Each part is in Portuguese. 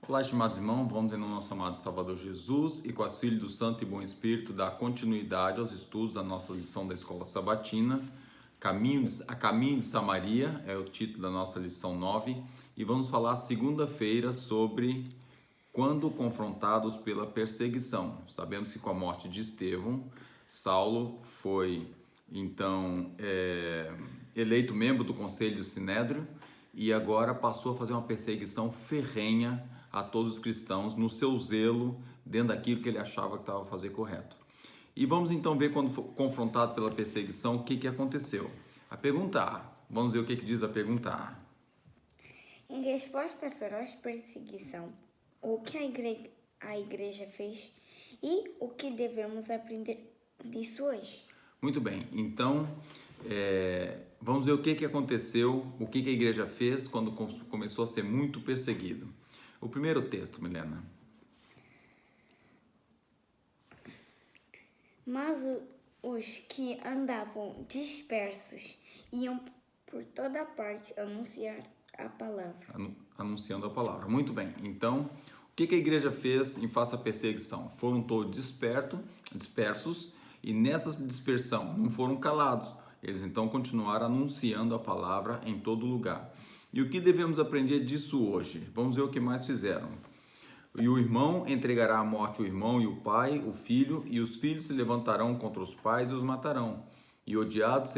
Olá, estimados irmãos, vamos em nome do nosso amado Salvador Jesus e com a auxílio do Santo e Bom Espírito dar continuidade aos estudos da nossa lição da Escola Sabatina. A Caminho de Samaria é o título da nossa lição 9 e vamos falar segunda-feira sobre quando confrontados pela perseguição. Sabemos que com a morte de Estevão, Saulo foi então eleito membro do Conselho do Sinédrio e agora passou a fazer uma perseguição ferrenha a todos os cristãos no seu zelo dentro daquilo que ele achava que estava a fazer correto. E vamos então ver quando foi confrontado pela perseguição o que aconteceu. A pergunta A. Vamos ver o que diz a pergunta A. Em resposta à feroz perseguição, o que a igreja fez e o que devemos aprender disso hoje? Muito bem, então vamos ver o que aconteceu, o que a igreja fez quando começou a ser muito perseguido. O primeiro texto, Milena. Mas os que andavam dispersos iam por toda parte anunciar a palavra. Anunciando a palavra. Muito bem, então o que a igreja fez em face à perseguição? Foram todos dispersos e nessa dispersão não foram calados. Eles então continuaram anunciando a palavra em todo lugar. E o que devemos aprender disso hoje? Vamos ver o que mais fizeram. E o irmão entregará à morte o irmão e o pai, o filho, e os filhos se levantarão contra os pais e os matarão. E odiados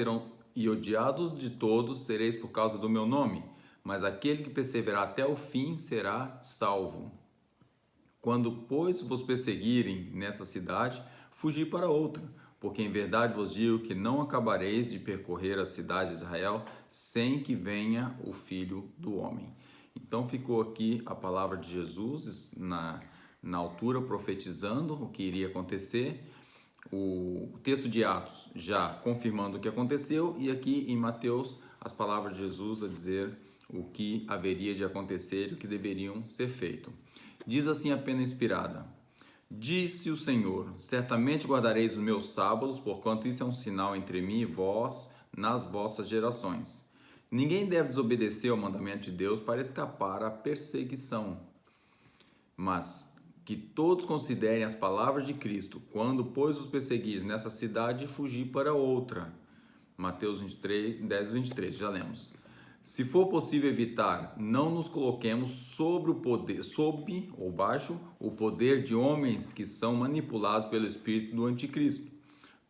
de todos sereis por causa do meu nome, mas aquele que perseverar até o fim será salvo. Quando, pois, vos perseguirem nessa cidade, fugi para outra, porque em verdade vos digo que não acabareis de percorrer a cidade de Israel sem que venha o Filho do Homem. Então ficou aqui a palavra de Jesus na altura profetizando o que iria acontecer, o texto de Atos já confirmando o que aconteceu e aqui em Mateus as palavras de Jesus a dizer o que haveria de acontecer e o que deveriam ser feito. Diz assim a pena inspirada: disse o Senhor, certamente guardareis os meus sábados, porquanto isso é um sinal entre mim e vós nas vossas gerações. Ninguém deve desobedecer ao mandamento de Deus para escapar à perseguição, mas que todos considerem as palavras de Cristo, quando, pois, os perseguires nessa cidade, fugir para outra. Mateus 23, 10 e 23, já lemos. Se for possível evitar, não nos coloquemos sob ou baixo o poder de homens que são manipulados pelo espírito do anticristo.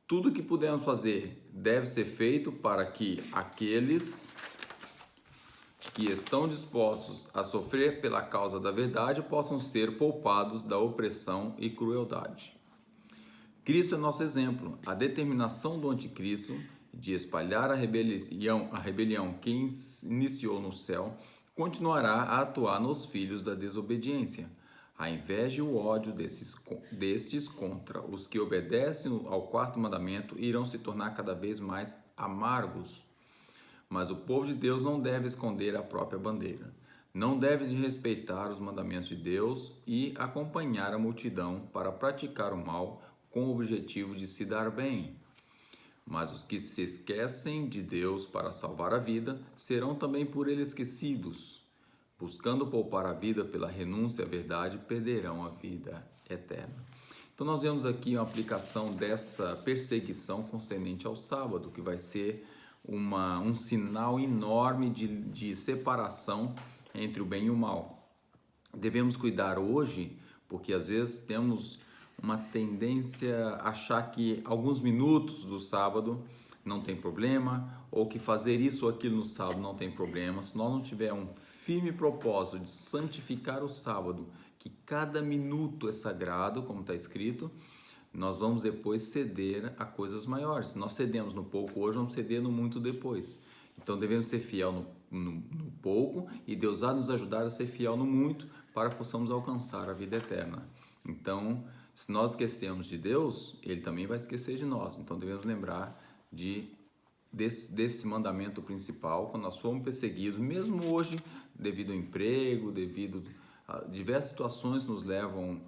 Tudo o que pudermos fazer deve ser feito para que aqueles que estão dispostos a sofrer pela causa da verdade possam ser poupados da opressão e crueldade. Cristo é nosso exemplo. A determinação do anticristo de espalhar a rebelião que iniciou no céu continuará a atuar nos filhos da desobediência. A inveja e o ódio destes contra os que obedecem ao quarto mandamento irão se tornar cada vez mais amargos. Mas o povo de Deus não deve esconder a própria bandeira. Não deve respeitar os mandamentos de Deus e acompanhar a multidão para praticar o mal com o objetivo de se dar bem. Mas os que se esquecem de Deus para salvar a vida serão também por ele esquecidos. Buscando poupar a vida pela renúncia à verdade, perderão a vida eterna. Então nós vemos aqui uma aplicação dessa perseguição concernente ao sábado, que vai ser um sinal enorme de separação entre o bem e o mal. Devemos cuidar hoje, porque às vezes temos uma tendência a achar que alguns minutos do sábado não tem problema, ou que fazer isso ou aquilo no sábado não tem problema. Se nós não tivermos um firme propósito de santificar o sábado, que cada minuto é sagrado, como está escrito, nós vamos depois ceder a coisas maiores. Se nós cedemos no pouco hoje, vamos ceder no muito depois. Então devemos ser fiel no pouco e Deus vai nos ajudar a ser fiel no muito para que possamos alcançar a vida eterna. Então, se nós esquecemos de Deus, Ele também vai esquecer de nós. Então devemos lembrar desse mandamento principal quando nós fomos perseguidos, mesmo hoje, devido ao emprego, devido a diversas situações que nos levam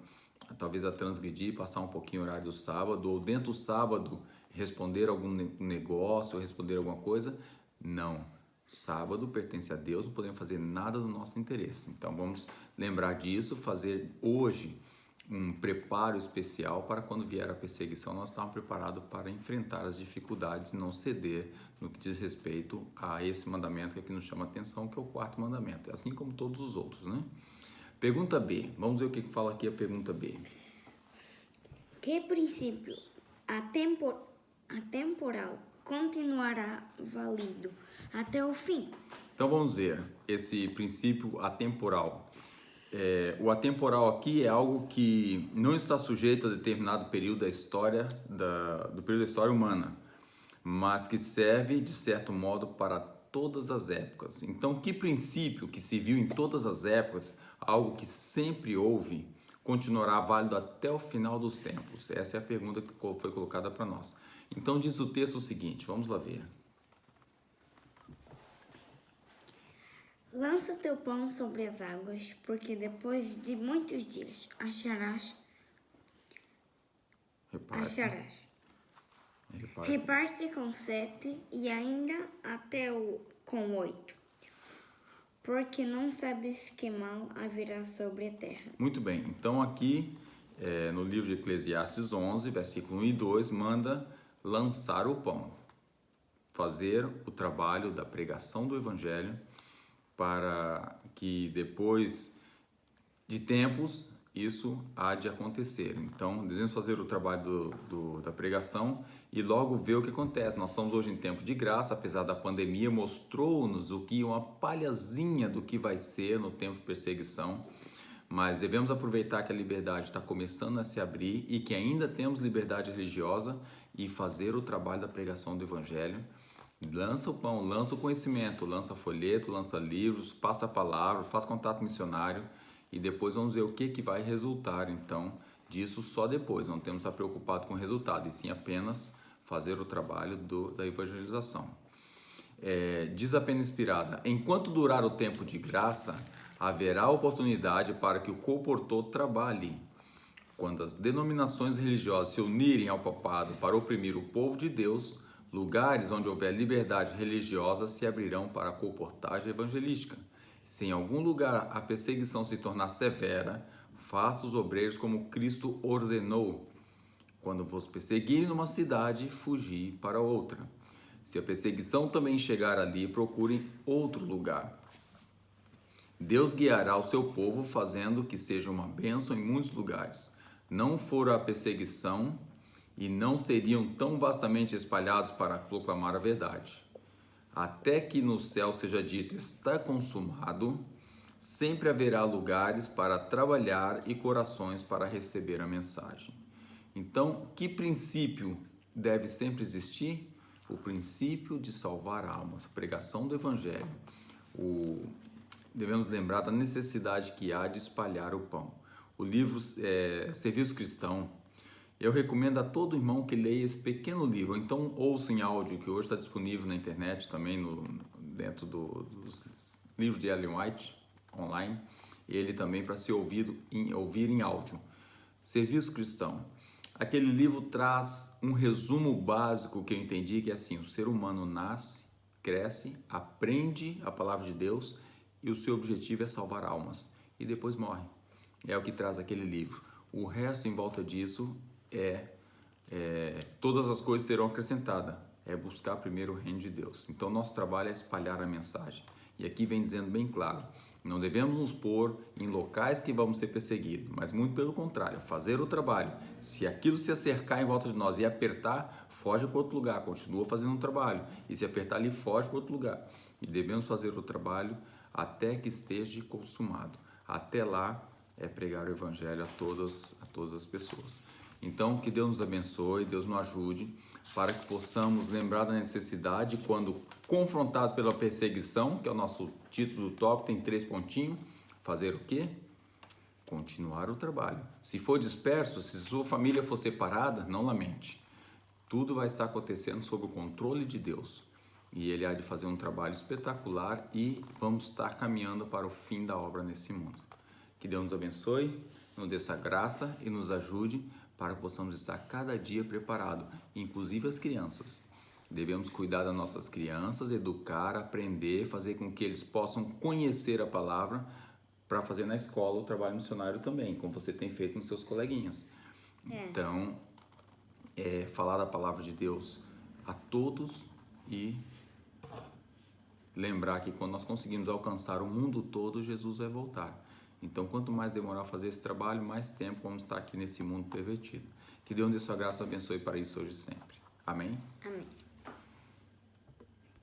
talvez a transgredir, passar um pouquinho o horário do sábado, ou dentro do sábado responder algum negócio, ou responder alguma coisa. Não. Sábado pertence a Deus, não podemos fazer nada do nosso interesse. Então vamos lembrar disso, fazer hoje um preparo especial para quando vier a perseguição, nós estamos preparados para enfrentar as dificuldades e não ceder no que diz respeito a esse mandamento que aqui nos chama a atenção, que é o quarto mandamento, assim como todos os outros, né? Pergunta B, vamos ver o que fala aqui a pergunta B. Que princípio atemporal continuará válido até o fim? Então vamos ver esse princípio atemporal. O atemporal aqui é algo que não está sujeito a determinado período da história, do período da história humana, mas que serve, de certo modo, para todas as épocas. Então, que princípio que se viu em todas as épocas, algo que sempre houve, continuará válido até o final dos tempos? Essa é a pergunta que foi colocada para nós. Então, diz o texto o seguinte, vamos lá ver. Lança o teu pão sobre as águas, porque depois de muitos dias acharás. Reparte com 7 e ainda até com 8, porque não sabes que mal haverá sobre a terra. Muito bem, então aqui no livro de Eclesiastes 11, versículo 1 e 2, manda lançar o pão, fazer o trabalho da pregação do Evangelho, para que depois de tempos isso há de acontecer. Então, devemos fazer o trabalho da pregação e logo ver o que acontece. Nós estamos hoje em tempo de graça, apesar da pandemia, mostrou-nos o que uma palhazinha do que vai ser no tempo de perseguição, mas devemos aproveitar que a liberdade está começando a se abrir e que ainda temos liberdade religiosa e fazer o trabalho da pregação do Evangelho. Lança o pão, lança o conhecimento, lança folheto, lança livros, passa a palavra, faz contato missionário e depois vamos ver o que vai resultar então disso só depois. Não temos que estar preocupados com o resultado e sim apenas fazer o trabalho da evangelização. Diz a Pena Inspirada: enquanto durar o tempo de graça, haverá oportunidade para que o comportor trabalhe. Quando as denominações religiosas se unirem ao papado para oprimir o povo de Deus, lugares onde houver liberdade religiosa se abrirão para a colportagem evangelística. Se em algum lugar a perseguição se tornar severa, faça os obreiros como Cristo ordenou. Quando vos perseguirem numa cidade, fugi para outra. Se a perseguição também chegar ali, procurem outro lugar. Deus guiará o seu povo, fazendo que seja uma bênção em muitos lugares. Não fora a perseguição e não seriam tão vastamente espalhados para proclamar a verdade. Até que no céu seja dito, está consumado, sempre haverá lugares para trabalhar e corações para receber a mensagem. Então, que princípio deve sempre existir? O princípio de salvar almas, a pregação do Evangelho. Devemos lembrar da necessidade que há de espalhar o pão. O livro Serviço Cristão, eu recomendo a todo irmão que leia esse pequeno livro, ou então ouça em áudio, que hoje está disponível na internet também, dentro dos livros de Ellen White, online, ele também para ser ouvir em áudio. Serviço Cristão. Aquele livro traz um resumo básico que eu entendi, que é assim: o ser humano nasce, cresce, aprende a palavra de Deus e o seu objetivo é salvar almas e depois morre. É o que traz aquele livro. O resto em volta disso todas as coisas serão acrescentadas. É buscar primeiro o reino de Deus. Então nosso trabalho é espalhar a mensagem. E aqui vem dizendo bem claro: não devemos nos pôr em locais que vamos ser perseguidos, mas muito pelo contrário, fazer o trabalho. Se aquilo se acercar em volta de nós e apertar, foge para outro lugar, continua fazendo um trabalho. E se apertar ali, foge para outro lugar. E devemos fazer o trabalho até que esteja consumado. Até lá é pregar o Evangelho a todas as pessoas. Então, que Deus nos abençoe, Deus nos ajude, para que possamos lembrar da necessidade, quando confrontado pela perseguição, que é o nosso título do tópico, tem 3 pontinhos, fazer o quê? Continuar o trabalho. Se for disperso, se sua família for separada, não lamente. Tudo vai estar acontecendo sob o controle de Deus. E Ele há de fazer um trabalho espetacular e vamos estar caminhando para o fim da obra nesse mundo. Que Deus nos abençoe, nos dê essa graça e nos ajude para que possamos estar cada dia preparados, inclusive as crianças. Devemos cuidar das nossas crianças, educar, aprender, fazer com que eles possam conhecer a palavra para fazer na escola o trabalho missionário também, como você tem feito com seus coleguinhas. Então, falar da palavra de Deus a todos e lembrar que quando nós conseguimos alcançar o mundo todo, Jesus vai voltar. Então, quanto mais demorar a fazer esse trabalho, mais tempo vamos estar aqui nesse mundo pervertido. Que Deus dê sua graça e abençoe para isso hoje e sempre. Amém? Amém.